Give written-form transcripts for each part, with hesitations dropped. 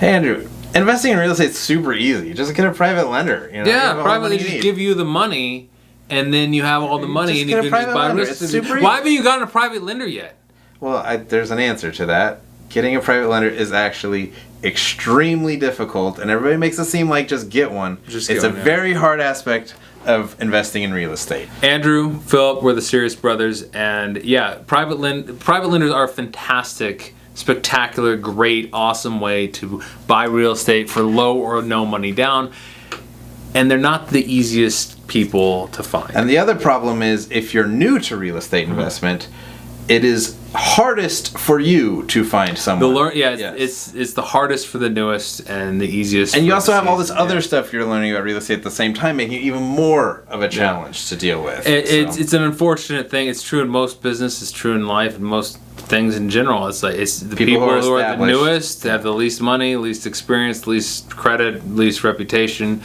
Hey, Andrew. Investing in real estate is super easy. Just get a private lender. You know? Yeah, privately just give you the money, and then you have all the money, and you can just buy real estate. Why haven't you gotten a private lender yet? Well, there's an answer to that. Getting a private lender is actually extremely difficult, and everybody makes it seem like just get one. It's a very hard aspect of investing in real estate. Andrew, Philip, we're the Serious Brothers, and yeah, private lenders are a fantastic, spectacular, great, awesome way to buy real estate for low or no money down, and they're not the easiest people to find. And the other problem is, if you're new to real estate investment, it is hardest for you to find someone. It's the hardest for the newest and the easiest. And you also have all this other stuff you're learning about real estate at the same time, making it even more of a challenge to deal with. It's an unfortunate thing. It's true in most business. It's true in life and most things in general. It's the people who are the newest, have the least money, least experience, least credit, least reputation.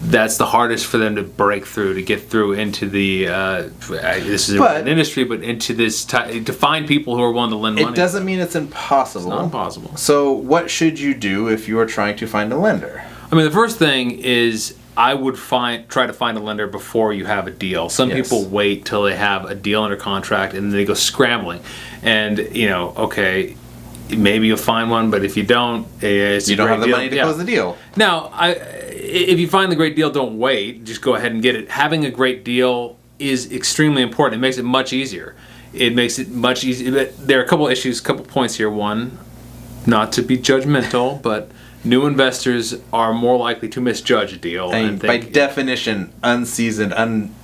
That's the hardest for them to break through, to get through into the, this is an industry, but into this, to find people who are willing to lend money. It doesn't mean it's impossible. It's not impossible. So what should you do if you are trying to find a lender? I mean, the first thing is I would try to find a lender before you have a deal. Some people wait till they have a deal under contract and then they go scrambling. And, okay, maybe you'll find one, but if you don't, you don't have the money to close the deal. Now, if you find the great deal, don't wait. Just go ahead and get it. Having a great deal is extremely important. It makes it much easier. It makes it much easier. There are a couple issues, couple points here. One, not to be judgmental, but new investors are more likely to misjudge a deal. And by definition, unseasoned,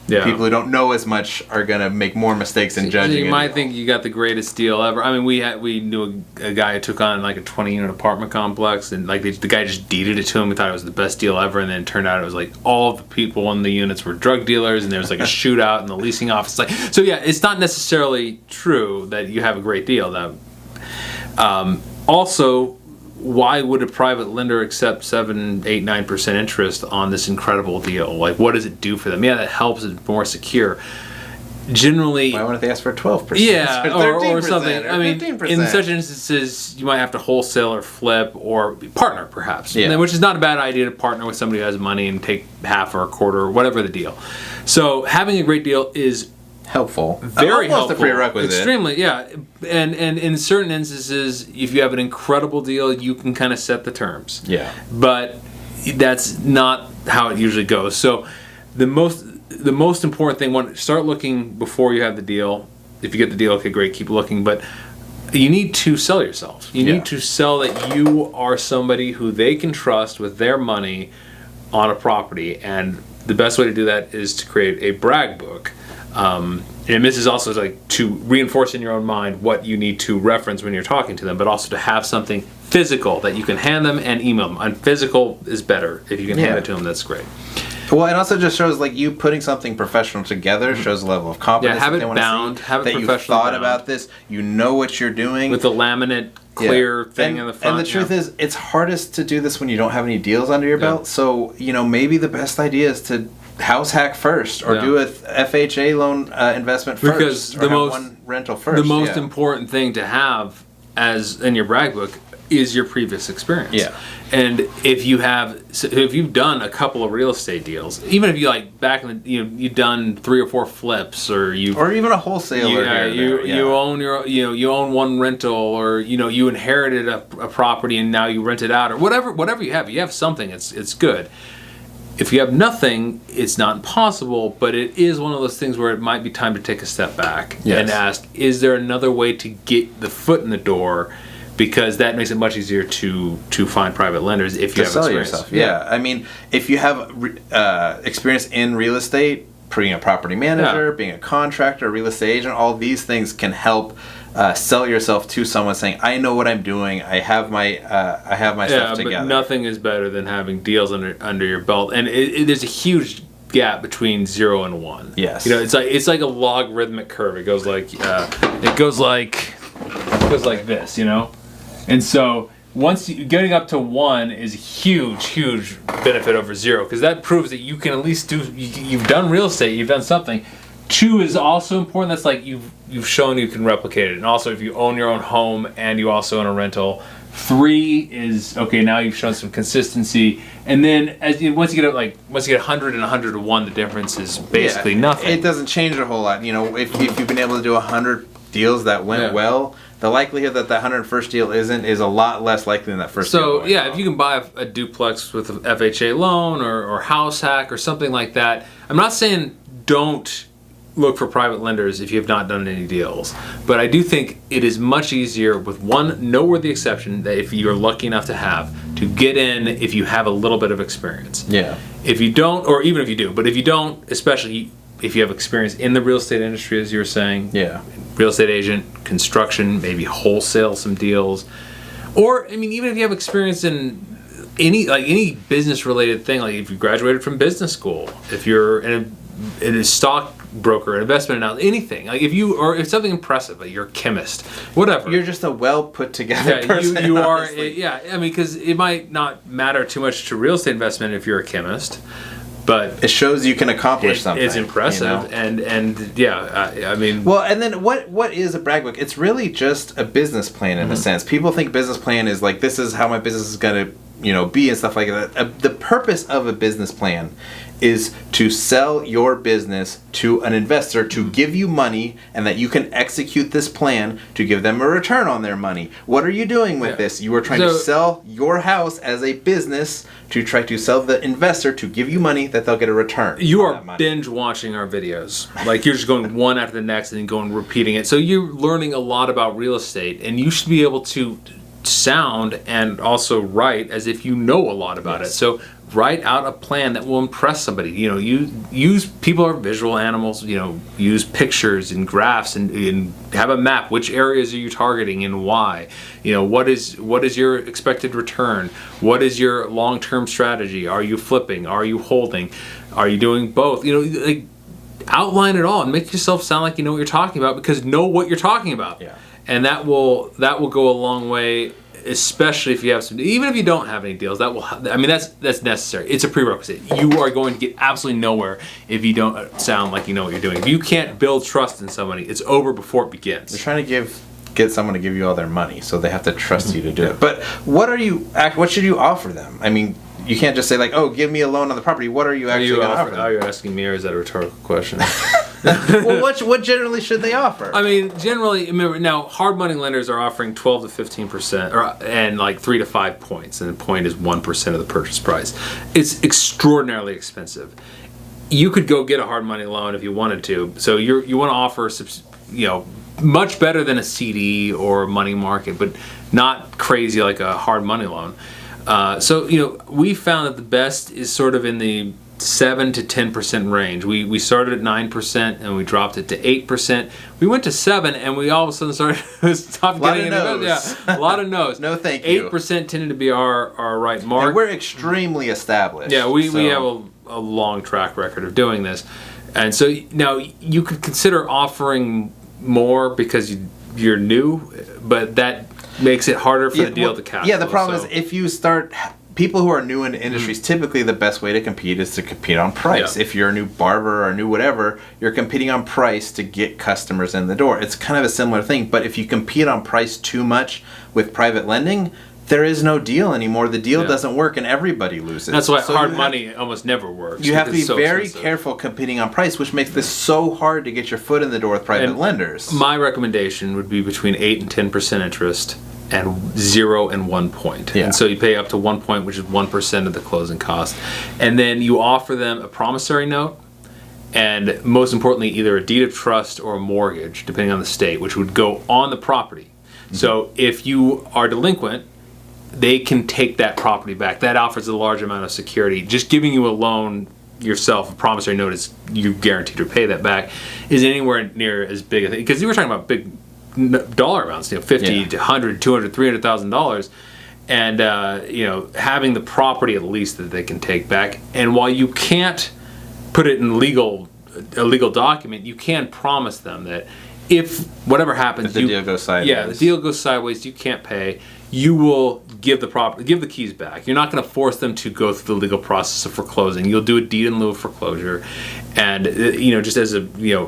people who don't know as much are going to make more mistakes in judging. You might think you got the greatest deal ever. I mean, we knew a guy who took on like a 20-unit apartment complex, and like the guy just deeded it to him. We thought it was the best deal ever, and then it turned out it was like all the people in the units were drug dealers, and there was like a shootout in the leasing office. So yeah, it's not necessarily true that you have a great deal. Also, why would a private lender accept 7, 8, 9% interest on this incredible deal? Like, what does it do for them? Yeah, that helps. It's more secure. Generally, why wouldn't they ask for 12%? Yeah, or something. I mean, 15%. In such instances, you might have to wholesale or flip or partner, perhaps. Yeah. Which is not a bad idea, to partner with somebody who has money and take half or a quarter or whatever the deal. So having a great deal is helpful. Very helpful. Almost a prerequisite. Extremely, yeah. And in certain instances, if you have an incredible deal, you can kind of set the terms. Yeah. But that's not how it usually goes. So the most important thing, start looking before you have the deal. If you get the deal, okay, great, keep looking. But you need to sell yourself. You need to sell that you are somebody who they can trust with their money on a property. And the best way to do that is to create a brag book. And this is also like to reinforce in your own mind what you need to reference when you're talking to them, but also to have something physical that you can hand them and email them. And physical is better. If you can hand it to them, that's great. Well, it also just shows like you putting something professional together shows a level of confidence. Yeah, have it bound. Have it professionally that you thought bound. about this. You know what you're doing. With the laminate clear thing in the front. And the truth is, it's hardest to do this when you don't have any deals under your belt. So, maybe the best idea is to house hack first, or do a FHA loan investment first, because one rental first. The most important thing to have as in your brag book is your previous experience. Yeah. And if you've done a couple of real estate deals, even if you like back in the, you've done 3 or 4 flips, or even a wholesaler. You own you own one rental, or you inherited a property and now you rent it out, or whatever you have something. It's good. If you have nothing, it's not impossible, but it is one of those things where it might be time to take a step back and ask, is there another way to get the foot in the door? Because that makes it much easier to find private lenders if you have experience. Yourself. Yeah. I mean, if you have experience in real estate, being a property manager, being a contractor, a real estate agent, all these things can help sell yourself to someone saying, I know what I'm doing. I have my stuff together. But nothing is better than having deals under your belt. And there's a huge gap between 0 and 1. Yes. It's like a logarithmic curve. It goes like this, And so once getting up to 1 is a huge benefit over 0, because that proves that you can at least you've done real estate, you've done something. 2 is also important. That's like you've shown you can replicate it. And also, if you own your own home and you also own a rental, 3 is okay. Now you've shown some consistency, and then once you get 100 and 101, the difference is basically nothing. It doesn't change a whole lot. If you've been able to do 100 deals that went well, the likelihood that the 101st deal is a lot less likely than that first deal. So if you can buy a duplex with an FHA loan or house hack or something like that, I'm not saying don't look for private lenders if you have not done any deals. But I do think it is much easier with one noteworthy exception that if you're lucky enough to have to get in if you have a little bit of experience. Yeah. If you don't, or even if you do, but if you don't, especially if you have experience in the real estate industry, as you were saying, real estate agent, construction, maybe wholesale some deals, or even if you have experience in any business related thing, like if you graduated from business school, if you're in a stockbroker, investment analysis, anything. Like if something impressive, like you're a chemist, whatever. You're just a well put together person. You are. Because it might not matter too much to real estate investment if you're a chemist, but it shows you can accomplish something. It's impressive, and Well, and then what is a brag book? It's really just a business plan in a sense. People think business plan is like, this is how my business is going to be and stuff like that. The purpose of a business plan is to sell your business to an investor to give you money, and that you can execute this plan to give them a return on their money. What are you doing with this? You are trying to sell your house as a business to try to sell the investor to give you money that they'll get a return. You are binge watching our videos. Like you're just going one after the next and then going repeating it. So you're learning a lot about real estate, and you should be able to sound and also write as if you know a lot about it. So write out a plan that will impress somebody. You use, people are visual animals. Use pictures and graphs and have a map. Which areas are you targeting and why? What is your expected return? What is your long-term strategy? Are you flipping? Are you holding? Are you doing both? Outline it all and make yourself sound like you know what you're talking about, because know what you're talking about. Yeah. And that will go a long way, especially if you have some. Even if you don't have any deals, that's necessary. It's a prerequisite. You are going to get absolutely nowhere if you don't sound like you know what you're doing. If you can't build trust in somebody, it's over before it begins. You're trying to get someone to give you all their mone, so they have to trust you to do it. But what should you offer them? You can't just say like, "Oh, give me a loan on the property." What are you actually going to offer them? Are you asking me, or is that a rhetorical question? Well, what generally should they offer? Generally, remember now, hard money lenders are offering 12 to 15%, and like 3 to 5 points, and the point is 1% of the purchase price. It's extraordinarily expensive. You could go get a hard money loan if you wanted to. So you want to offer, much better than a CD or a money market, but not crazy like a hard money loan. We found that the best is sort of in the 7 to 10% range. We started at 9% and we dropped it to 8%. We went to 7 and we all of a sudden stopped getting into it. Yeah, a lot of no's. No, thank you. 8% tended to be our right mark. And we're extremely established. Yeah, we have a long track record of doing this, and so now you could consider offering more because you're new, but that makes it harder for the deal to cash. Yeah, the problem is if you start. People who are new in industries, typically the best way to compete is to compete on price. Yeah. If you're a new barber or a new whatever, you're competing on price to get customers in the door. It's kind of a similar thing, but if you compete on price too much with private lending, there is no deal anymore. The deal doesn't work and everybody loses. That's why hard money almost never works. You have to be very careful competing on price, which makes this so hard to get your foot in the door with private lenders. My recommendation would be between 8 and 10% interest, and 0 and 1 point. Yeah. And so you pay up to 1 point, which is 1% of the closing cost. And then you offer them a promissory note, and most importantly, either a deed of trust or a mortgage, depending on the state, which would go on the property. Mm-hmm. So if you are delinquent, they can take that property back. That offers a large amount of security. Just giving you a loan yourself, a promissory note, is you guaranteed to pay that back, is anywhere near as big a thing. Because you were talking about big dollar amounts, $50 to $100, $200, $300,000, and having the property at least that they can take back. And while you can't put it in a legal document, you can promise them that if whatever happens, the deal goes sideways. Yeah, the deal goes sideways. You can't pay. you will give the keys back. You're not going to force them to go through the legal process of foreclosing. You'll do a deed in lieu of foreclosure, and just as a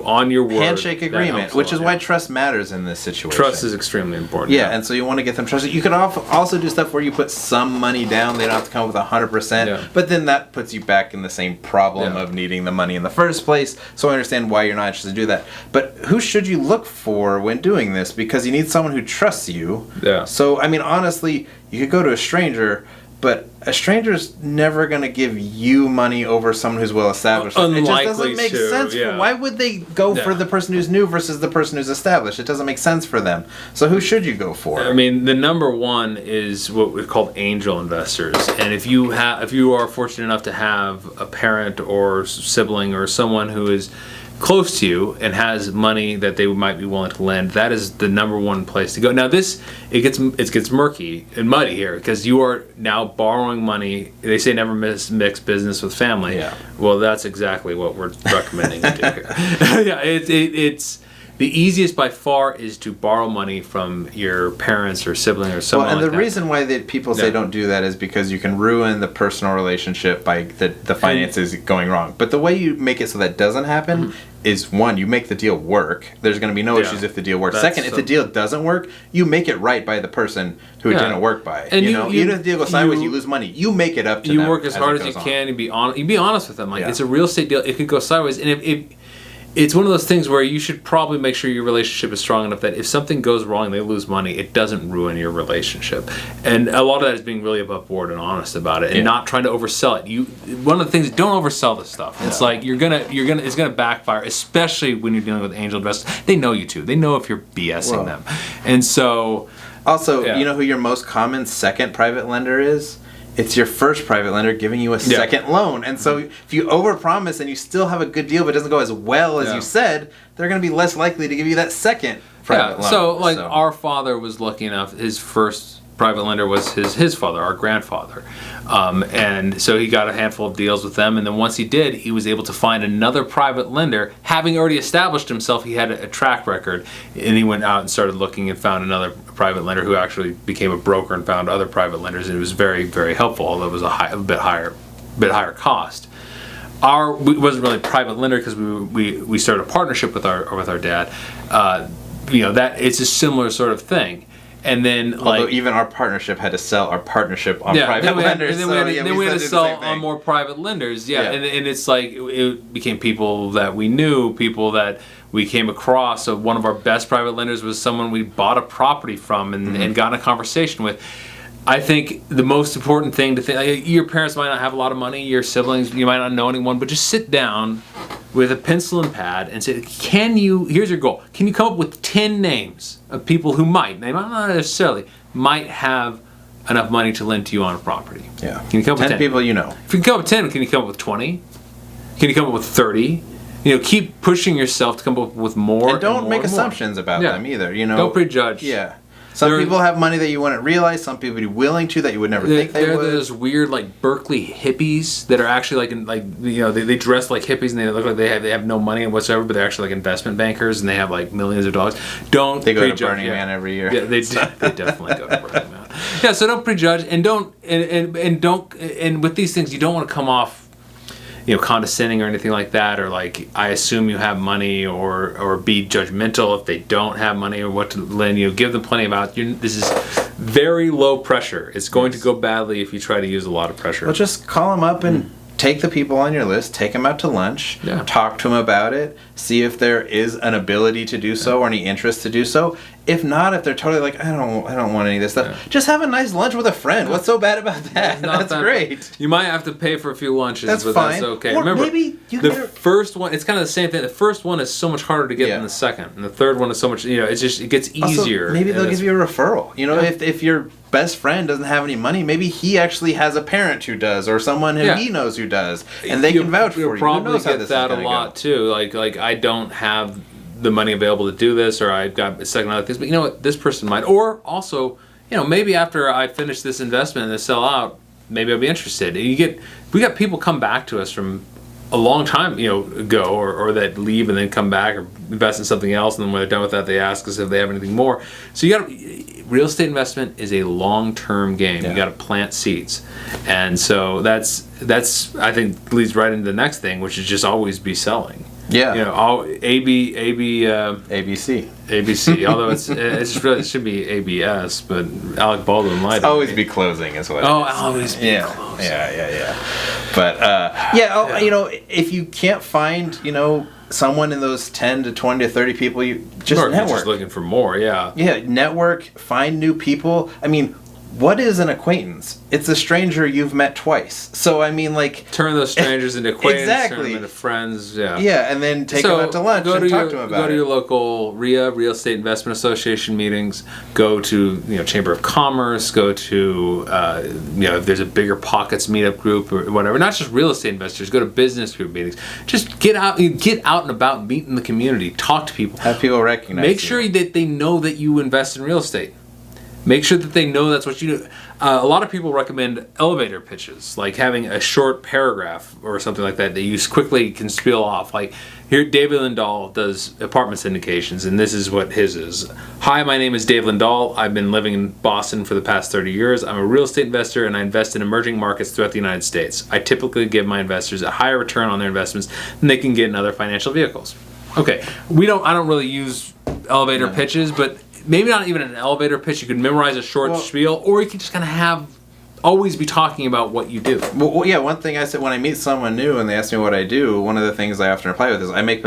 on your word, handshake agreement, which is why trust matters in this situation. Trust is extremely important. Yeah, and so you want to get them trusted. You can also do stuff where you put some money down. They don't have to come up with 100%, but then that puts you back in the same problem of needing the money in the first place. So I understand why you're not interested to do that. But who should you look for when doing this? Because you need someone who trusts you. Yeah. So I mean, honestly, you could go to a stranger, but a stranger's never going to give you money over someone who's well established. Unlikely it just doesn't make sense. Why would they go for the person who's new versus the person who's established? It doesn't make sense for them. So who should you go for? I mean, the number one is what we call angel investors. And if you are fortunate enough to have a parent or sibling or someone who is close to you and has money that they might be willing to lend, that is the number one place to go. Now it gets murky and muddy here because you are now borrowing money. They say never mix business with family. Yeah. Well, that's exactly what we're recommending to do here. Yeah, it's the easiest by far is to borrow money from your parents or sibling or someone. Well, and the reason why people say don't do that is because you can ruin the personal relationship by the finances going wrong. But the way you make it so that doesn't happen is, one, you make the deal work. There's going to be no issues if the deal works. Second, if the deal doesn't work, you make it right by the person who it didn't work by. And even if the deal goes sideways, you lose money. You make it up to them. You work as hard as you can and be honest with them. Like it's a real estate deal. It could go sideways, and if it's one of those things where you should probably make sure your relationship is strong enough that if something goes wrong, they lose money, it doesn't ruin your relationship. And a lot of that is being really above board and honest about it, and not trying to oversell it. One of the things, don't oversell this stuff. It's like it's gonna backfire, especially when you're dealing with angel investors. They know you too. They know if you're BSing them, and so. Also, you know who your most common second private lender is? It's your first private lender giving you a second loan. And so if you overpromise and you still have a good deal but it doesn't go as well as you said, they're going to be less likely to give you that second private loan. So our father was lucky enough, his first private lender was his father, our grandfather. And so he got a handful of deals with them, and then once he did, he was able to find another private lender. Having already established himself, he had a track record, and he went out and started looking and found another private lender who actually became a broker and found other private lenders, and it was very, very helpful, although it was a bit higher cost. We wasn't really a private lender because we started a partnership with our dad. That it's a similar sort of thing. And then, although even our partnership had to sell our partnership on private lenders. And then we had to sell on more private lenders. Yeah. And it's like it became people that we knew, people that we came across. So one of our best private lenders was someone we bought a property from and got in a conversation with. I think the most important thing to think, your parents might not have a lot of money, your siblings, you might not know anyone, but just sit down with a pencil and pad and say, here's your goal. Can you come up with 10 names of people who they might not necessarily, might have enough money to lend to you on a property? Yeah. Can you come up with 10 people you know? If you can come up with 10, can you come up with 20? Can you come up with 30? Keep pushing yourself to come up with more. And don't make assumptions about them either. Don't prejudge. Yeah. Some people have money that you wouldn't realize. Some people would be willing to that you would never think they would. There's weird Berkeley hippies that are actually they dress like hippies and they look like they have no money whatsoever, but they're actually million bankers and they have millions of dollars. They go to Burning Man every year. Yeah, they definitely go to Burning Man. Yeah, so don't prejudge and don't with these things you don't want to come off condescending or anything like that, or I assume you have money, or be judgmental if they don't have money or what to lend you. Give them plenty about this is very low pressure. It's going to go badly if you try to use a lot of pressure. Well, just call them up and take the people on your list, take them out to lunch, talk to them about it, see if there is an ability to do so or any interest to do so. If not, if they're totally I don't want any of this stuff, just have a nice lunch with a friend. What's so bad about that? That's great. You might have to pay for a few lunches, that's but fine. That's okay. Or remember, maybe the first one, it's kind of the same thing. The first one is so much harder to get than the second, and the third one is so much. It gets easier. Also, maybe they'll give you a referral. If your best friend doesn't have any money, maybe he actually has a parent who does, or someone who he knows who does, and they can vouch for you. You'll probably get that a lot too. Like I don't have the money available to do this, or I've got a second other things, but you know what, this person might. Or also, maybe after I finish this investment and they sell out, maybe I'll be interested. We got people come back to us from a long time, ago, or that leave and then come back or invest in something else, and then when they're done with that, they ask us if they have anything more. So real estate investment is a long-term game. You got to plant seeds, and so that's I think leads right into the next thing, which is just always be selling. Yeah. All ABC. Although it should be ABS, but Alec Baldwin lied. Always be closing is what. Always be closing. Yeah. But if you can't find someone in those 10 to 20 to 30 people, you just network. You're just looking for more. Yeah, network, find new people. I mean, what is an acquaintance? It's a stranger you've met twice. So I mean, turn those strangers into acquaintances, exactly. turn them into friends. Yeah. Yeah, and then take them out to lunch and talk to them about it. Go to your local RIA, Real Estate Investment Association meetings. Go to Chamber of Commerce. Go to if there's a Bigger Pockets meetup group or whatever. Not just real estate investors. Go to business group meetings. Just get out and about, meet in the community, talk to people. Have people recognize you. Make sure that they know that you invest in real estate. Make sure that they know that's what you do. A lot of people recommend elevator pitches, like having a short paragraph or something like that you quickly can spiel off. Like here, Dave Lindahl does apartment syndications, and this is what his is. Hi, my name is Dave Lindahl. I've been living in Boston for the past 30 years. I'm a real estate investor, and I invest in emerging markets throughout the United States. I typically give my investors a higher return on their investments than they can get in other financial vehicles. Okay, I don't really use elevator pitches, but maybe not even an elevator pitch. You could memorize a short spiel, or you could just kind of always be talking about what you do. Well, yeah. One thing I said when I meet someone new and they ask me what I do, one of the things I often reply with is I make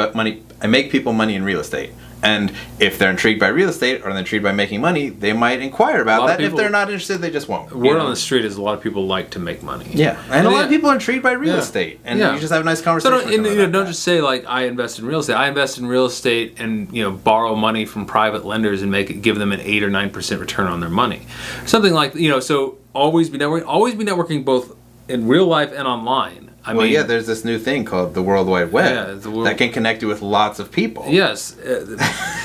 people money in real estate. And if they're intrigued by real estate or they're intrigued by making money, they might inquire about that. If they're not interested, they just won't. Word on the street is a lot of people like to make money. Yeah, and a lot of people are intrigued by real estate, and you just have a nice conversation. So don't just say I invest in real estate. I invest in real estate and borrow money from private lenders and give them an 8 or 9% return on their money, something like So always be networking. Always be networking both in real life and online. There's this new thing called the World Wide Web that can connect you with lots of people. Yes.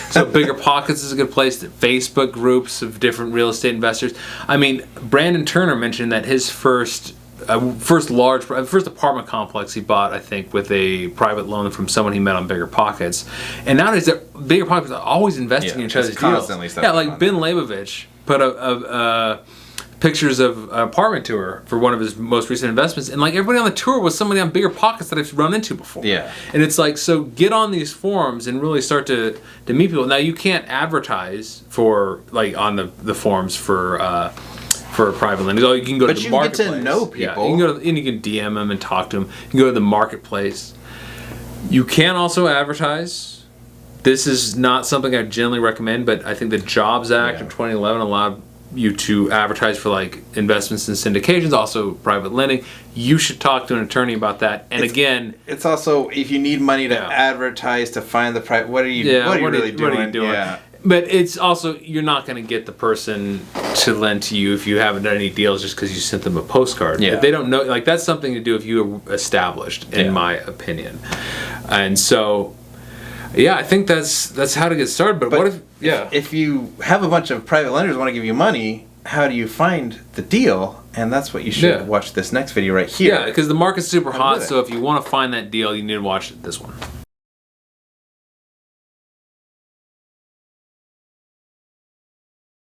So Bigger Pockets is a good place. Facebook groups of different real estate investors. Brandon Turner mentioned that his first apartment complex he bought, I think, with a private loan from someone he met on Bigger Pockets. And nowadays, Bigger Pockets are always investing in each other's deals. Like Ben Leibovich put a pictures of an apartment tour for one of his most recent investments, and everybody on the tour was somebody on Bigger Pockets that I've run into before. Yeah. And it's so get on these forums and really start to meet people. Now you can't advertise for on the forums for private lending. You can go to the marketplace. But you get to know people. Yeah, you can go and you can DM them and talk to them. You can go to the marketplace. You can also advertise. This is not something I generally recommend, but I think the Jobs Act of 2011 allowed you to advertise for investments in syndications, also private lending. You should talk to an attorney about that. And it's also, if you need money to advertise to find the price, what are you really doing? Yeah. But it's also, you're not going to get the person to lend to you if you haven't done any deals just because you sent them a postcard. Yeah. If they don't know, that's something to do if you are established, in my opinion. And so, I think that's how to get started. But what if you have a bunch of private lenders want to give you money, how do you find the deal? And that's what you should watch this next video right here. Yeah, because the market's super hot, so if you want to find that deal, you need to watch this one.